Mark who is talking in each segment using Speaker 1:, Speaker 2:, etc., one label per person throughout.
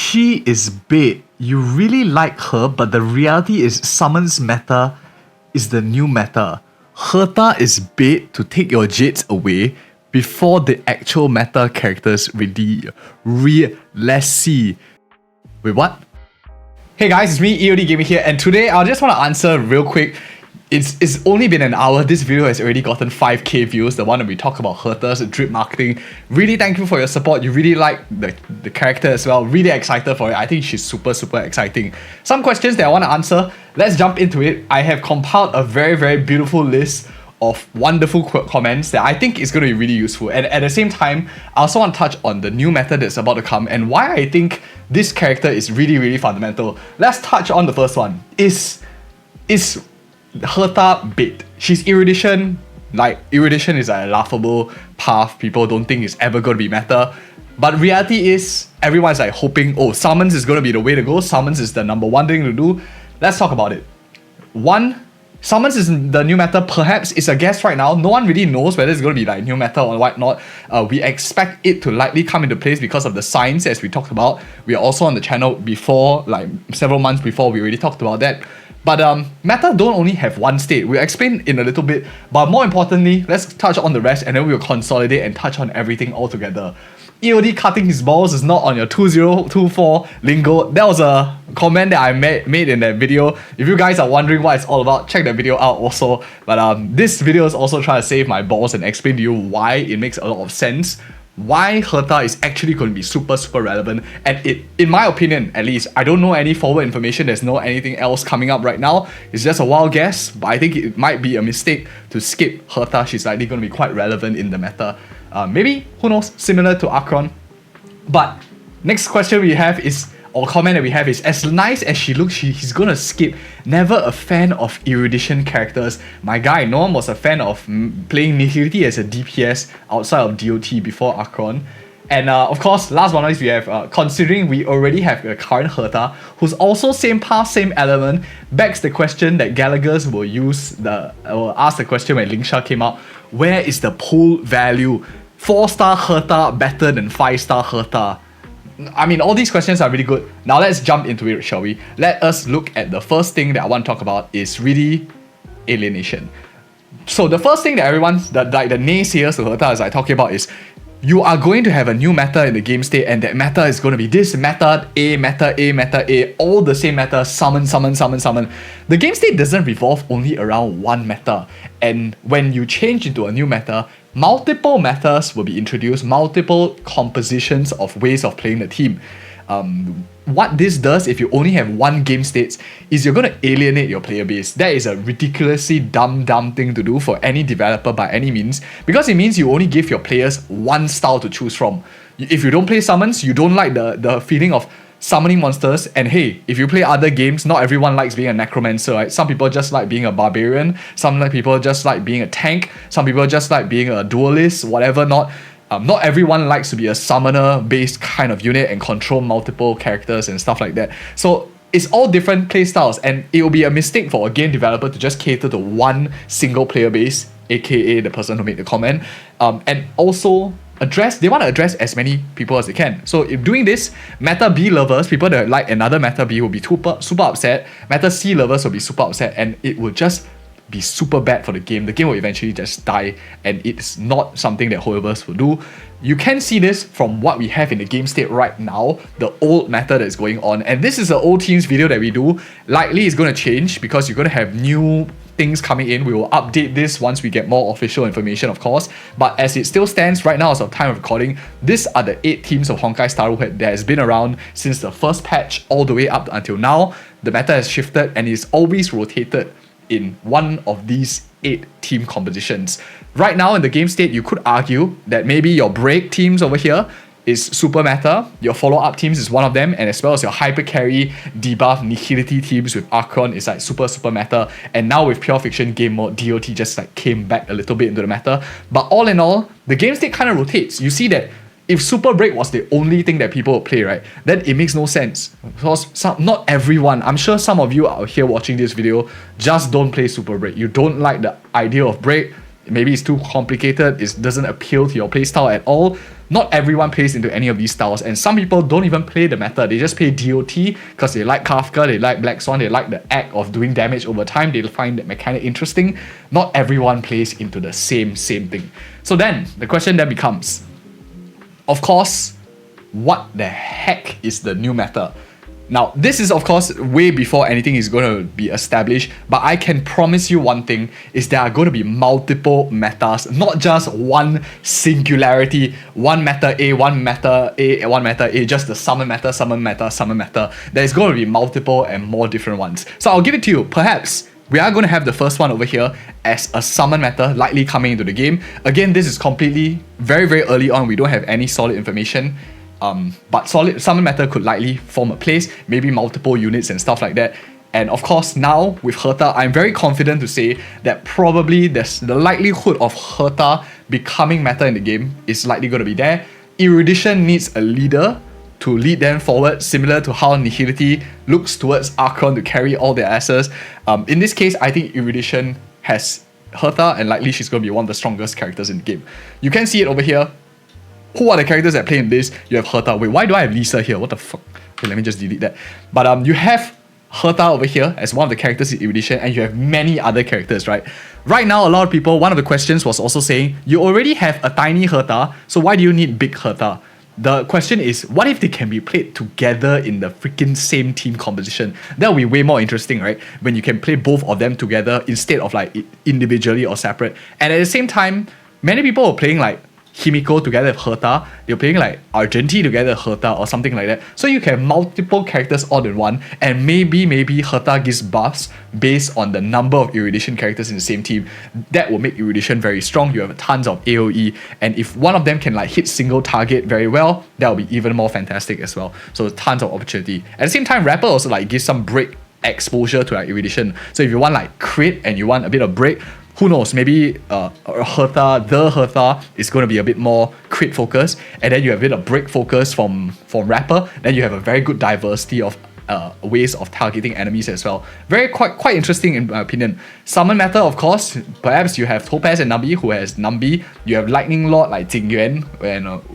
Speaker 1: She is bait. You really like her, but the reality is summons meta is the new meta. Herta is bait to take your jits away before the actual meta characters let's see. Wait, what? Hey guys, it's me, EODGamer here, and today I just want to answer real quick. It's only been an hour. This video has already gotten 5k views, the one that we talk about Herta's drip marketing. Really thank you for your support. You really like the character as well. Really excited for it. I think she's super exciting. Some questions that I want to answer. Let's jump into it. I have compiled a very beautiful list of wonderful comments that I think is going to be really useful. And at the same time, I also want to touch on the new meta that's about to come and why I think this character is really fundamental. Let's touch on the first one. Is Herta bait? She's erudition. Like, erudition is a laughable path. People don't think it's ever going to be meta. But reality is, everyone's like hoping, oh, summons is going to be the way to go. Summons is the number one thing to do. Let's talk about it. One, summons is the new meta. Perhaps it's a guess right now. No one really knows whether it's going to be like new meta or whatnot. We expect it to likely come into place because of the signs, as we talked about. We are also on the channel before, like several months before, we already talked about that. But meta don't only have one state. We'll explain in a little bit. But more importantly, let's touch on the rest and then we'll consolidate and touch on everything all together. EOD cutting his balls is not on your 2024 lingo. That was a comment that I made in that video. If you guys are wondering what it's all about, check that video out also. But this video is also trying to save my balls and explain to you why it makes a lot of sense. Why Herta is actually going to be super relevant. And it, in my opinion at least, I don't know any forward information. There's no anything else coming up right now. It's just a wild guess, but I think it might be a mistake to skip Herta. She's likely going to be quite relevant in the meta. Maybe, who knows, similar to Akirion. But next question we have is, or comment that we have is, as nice as she looks, he's gonna skip. Never a fan of erudition characters. My guy, no one was a fan of playing Nihility as a DPS outside of DOT before Akirion. And of course, last but not least, we have, considering we already have a current Herta, who's also same path, same element, begs the question that Gallagher's will ask the question when Lingsha came out, where is the pull value? 4-star Herta better than 5-star Herta? I mean, all these questions are really good. Now let's jump into it, shall we? Let us look at the first thing that I want to talk about is really alienation. So the first thing that everyone's, the naysayers to Herta is talking about is, you are going to have a new meta in the game state, and that meta is going to be this meta A, all the same meta, summon. The game state doesn't revolve only around one meta, and when you change into a new meta, multiple metas will be introduced, multiple compositions of ways of playing the team. What this does, if you only have one game states, is you're going to alienate your player base. That is a ridiculously dumb thing to do for any developer by any means, because it means you only give your players one style to choose from. If you don't play summons, you don't like the feeling of summoning monsters, and hey, if you play other games, not everyone likes being a necromancer, right? Some people just like being a barbarian, some people just like being a tank, some people just like being a duelist, whatever not. Not everyone likes to be a summoner-based kind of unit and control multiple characters and stuff like that. So it's all different play styles, and it will be a mistake for a game developer to just cater to one single player base, aka the person who made the comment, and also they want to address as many people as they can. So if doing this, Meta B lovers, people that like another Meta B will be super upset, Meta C lovers will be super upset, and it will just be super bad for the game. The game will eventually just die, and it's not something that holdovers will do. You can see this from what we have in the game state right now, the old meta that's going on, and this is an old teams video that we do. Likely it's going to change because you're going to have new things coming in. We will update this once we get more official information, of course, but as it still stands right now as of time of recording, these are the 8 teams of Honkai Starwood that has been around since the first patch all the way up until now. The meta has shifted and is always rotated in one of these 8 team compositions. Right now in the game state, you could argue that maybe your break teams over here is super meta, your follow-up teams is one of them, and as well as your hyper carry, debuff, nihility teams with Akirion is like super meta, and now with pure fiction game mode, DOT just like came back a little bit into the meta. But all in all, the game state kind of rotates. You see that if Super Break was the only thing that people would play, right, then it makes no sense. Because not everyone, I'm sure some of you out here watching this video just don't play Super Break. You don't like the idea of Break. maybe it's too complicated, it doesn't appeal to your playstyle at all. Not everyone plays into any of these styles, and some people don't even play the meta. They just play DOT because they like Kafka, they like Black Swan, they like the act of doing damage over time, they find that mechanic interesting. Not everyone plays into the same thing. So then, the question then becomes, of course, what the heck is the new meta? Now, this is of course way before anything is going to be established, but I can promise you one thing, is there are going to be multiple metas, not just one singularity, one meta A, one meta A, one meta A, just the summon meta, summon meta, summon meta. There's going to be multiple and more different ones. So I'll give it to you. Perhaps we are going to have the first one over here as a summon meta likely coming into the game. Again, this is completely very early on. We don't have any solid information. But solid summon meta could likely form a place, maybe multiple units and stuff like that. And of course, now with Herta, I'm very confident to say that probably there's the likelihood of Herta becoming meta in the game is likely going to be there. Erudition needs a leader to lead them forward, similar to how Nihility looks towards Akirion to carry all their asses. In this case, I think Erudition has Herta, and likely she's going to be one of the strongest characters in the game. You can see it over here. Who are the characters that play in this? You have Herta. Wait, why do I have Lisa here? What the fuck? Okay, let me just delete that. But you have Herta over here as one of the characters in Erudition, and you have many other characters, right? Right now, a lot of people, one of the questions was also saying, you already have a tiny Herta, so why do you need big Herta? The question is, what if they can be played together in the freaking same team composition? That would be way more interesting, right? When you can play both of them together instead of like individually or separate. And at the same time, many people are playing like Himiko together with Herta, you're playing like Argenti together with Herta or something like that. So you can have multiple characters all in one, and maybe Herta gives buffs based on the number of Erudition characters in the same team. That will make Erudition very strong. You have tons of AoE, and if one of them can like hit single target very well, that will be even more fantastic as well. So tons of opportunity. At the same time, Rapper also like gives some break exposure to like Erudition. So if you want like crit and you want a bit of break, who knows, maybe Herta is going to be a bit more crit focused, and then you have a bit of break focus from Rapper, then you have a very good diversity of ways of targeting enemies as well. Quite interesting in my opinion. Summon meta, of course, perhaps you have Topaz and Nambi, who has Nambi. You have Lightning Lord like Jingyuan,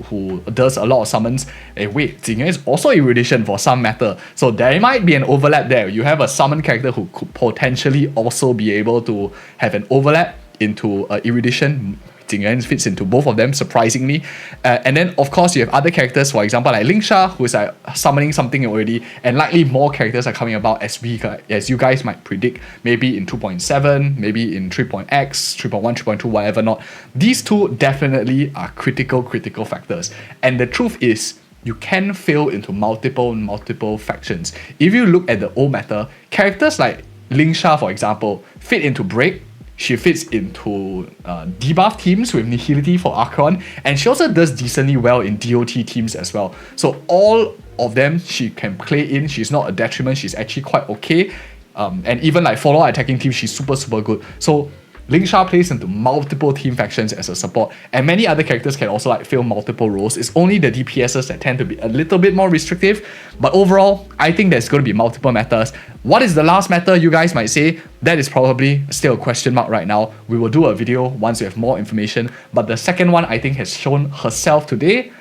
Speaker 1: who does a lot of summons. And wait, Jingyuan is also Erudition for some meta, so there might be an overlap there. You have a summon character who could potentially also be able to have an overlap into Erudition. Jingyuan fits into both of them, surprisingly. And then, of course, you have other characters, for example, like Lingsha, who is like summoning something already, and likely more characters are coming about as you guys might predict, maybe in 2.7, maybe in 3.x, 3.1, 3.2, whatever not. These two definitely are critical factors. And the truth is, you can fail into multiple factions. If you look at the old meta, characters like Lingsha, for example, fit into Break. She fits into debuff teams with Nihility for Akirion, and she also does decently well in DOT teams as well. So all of them she can play in. She's not a detriment, she's actually quite okay. And even like follow attacking teams, she's super good. So Lingsha plays into multiple team factions as a support, and many other characters can also like fill multiple roles. It's only the DPSs that tend to be a little bit more restrictive, but overall, I think there's going to be multiple metas. What is the last meta, you guys might say? That is probably still a question mark right now. We will do a video once we have more information, but the second one I think has shown herself today,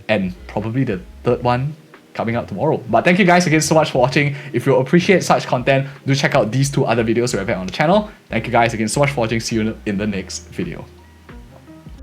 Speaker 1: and probably the third one coming out tomorrow. But thank you guys again so much for watching. If you appreciate such content, do check out these two other videos we have on the channel. Thank you guys again so much for watching. See you in the next video.